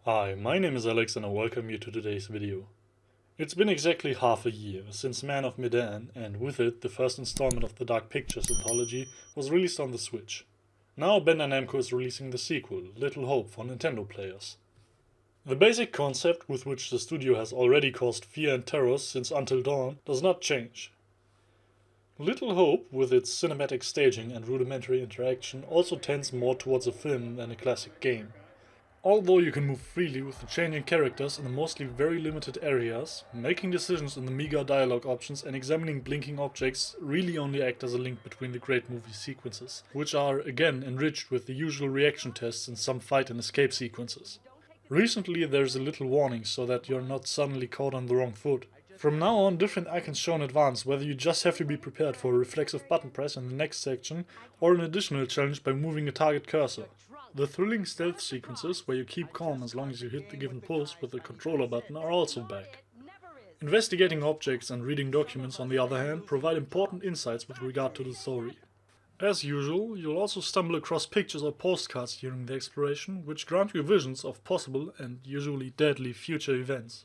Hi, my name is Alex and I welcome you to today's video. It's been exactly half a year since Man of Medan, and with it the first installment of the Dark Pictures anthology, was released on the Switch. Now Bandai Namco is releasing the sequel, Little Hope, for Nintendo players. The basic concept, with which the studio has already caused fear and terror since Until Dawn, does not change. Little Hope, with its cinematic staging and rudimentary interaction, also tends more towards a film than a classic game. Although you can move freely with the changing characters in the mostly very limited areas, making decisions in the meager dialogue options and examining blinking objects really only act as a link between the great movie sequences, which are again enriched with the usual reaction tests and some fight and escape sequences. Recently there's a little warning so that you're not suddenly caught on the wrong foot. From now on, different icons show in advance, whether you just have to be prepared for a reflexive button press in the next section or an additional challenge by moving a target cursor. The thrilling stealth sequences, where you keep calm as long as you hit the given pose with the controller button, are also back. Investigating objects and reading documents, on the other hand, provide important insights with regard to the story. As usual, you'll also stumble across pictures or postcards during the exploration, which grant you visions of possible and usually deadly future events.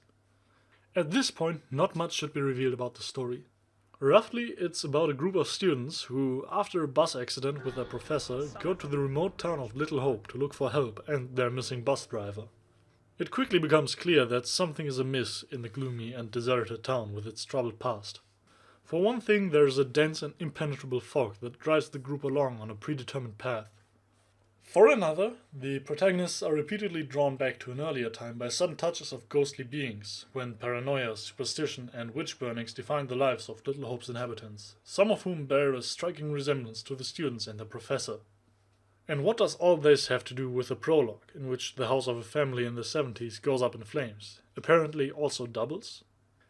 At this point, not much should be revealed about the story. Roughly, it's about a group of students who, after a bus accident with their professor, go to the remote town of Little Hope to look for help and their missing bus driver. It quickly becomes clear that something is amiss in the gloomy and deserted town with its troubled past. For one thing, there is a dense and impenetrable fog that drives the group along on a predetermined path. For another, the protagonists are repeatedly drawn back to an earlier time by sudden touches of ghostly beings, when paranoia, superstition and witch burnings define the lives of Little Hope's inhabitants, some of whom bear a striking resemblance to the students and their professor. And what does all this have to do with a prologue, in which the house of a family in the 70s goes up in flames, apparently also doubles?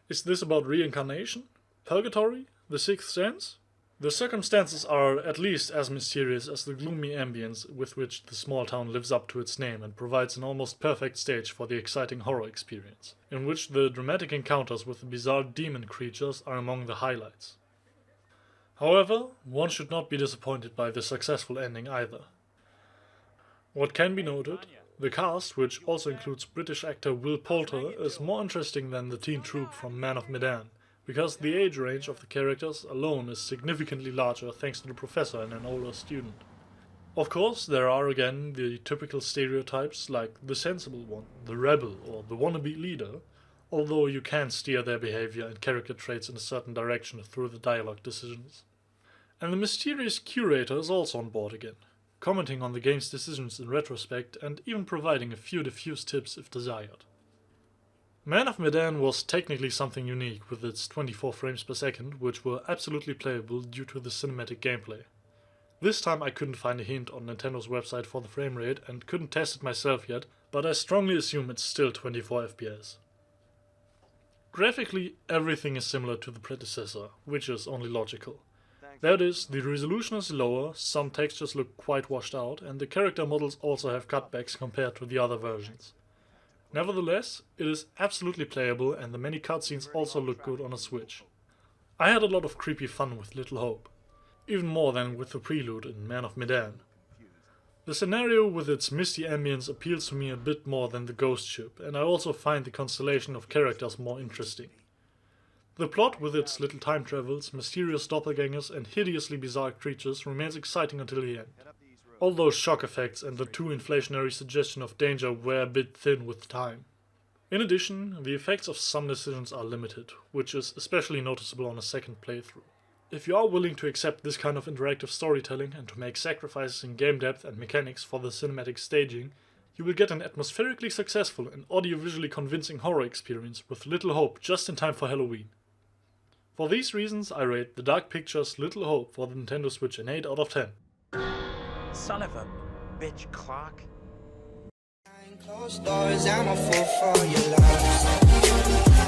Is this about reincarnation? Purgatory? The Sixth Sense? The circumstances are at least as mysterious as the gloomy ambience with which the small town lives up to its name and provides an almost perfect stage for the exciting horror experience, in which the dramatic encounters with the bizarre demon creatures are among the highlights. However, one should not be disappointed by the successful ending either. What can be noted, the cast, which also includes British actor Will Poulter, is more interesting than the teen troupe from Man of Medan, because the age range of the characters alone is significantly larger thanks to the professor and an older student. Of course, there are again the typical stereotypes like the sensible one, the rebel or the wannabe leader, although you can steer their behavior and character traits in a certain direction through the dialogue decisions. And the mysterious curator is also on board again, commenting on the game's decisions in retrospect and even providing a few diffuse tips if desired. Man of Medan was technically something unique with its 24 frames per second, which were absolutely playable due to the cinematic gameplay. This time I couldn't find a hint on Nintendo's website for the frame rate and couldn't test it myself yet, but I strongly assume it's still 24 FPS. Graphically, everything is similar to the predecessor, which is only logical. That is, the resolution is lower, some textures look quite washed out, and the character models also have cutbacks compared to the other versions. Nevertheless, it is absolutely playable and the many cutscenes also look good on a Switch. I had a lot of creepy fun with Little Hope, even more than with the prelude in Man of Medan. The scenario with its misty ambience appeals to me a bit more than the ghost ship, and I also find the constellation of characters more interesting. The plot with its little time travels, mysterious doppelgangers and hideously bizarre creatures remains exciting until the end. Although shock effects and the too inflationary suggestion of danger wear a bit thin with time. In addition, the effects of some decisions are limited, which is especially noticeable on a second playthrough. If you are willing to accept this kind of interactive storytelling and to make sacrifices in game depth and mechanics for the cinematic staging, you will get an atmospherically successful and audiovisually convincing horror experience with Little Hope just in time for Halloween. For these reasons, I rate the Dark Pictures Little Hope for the Nintendo Switch an 8 out of 10. Son of a bitch clock. Closed doors, I'm a fool for your love.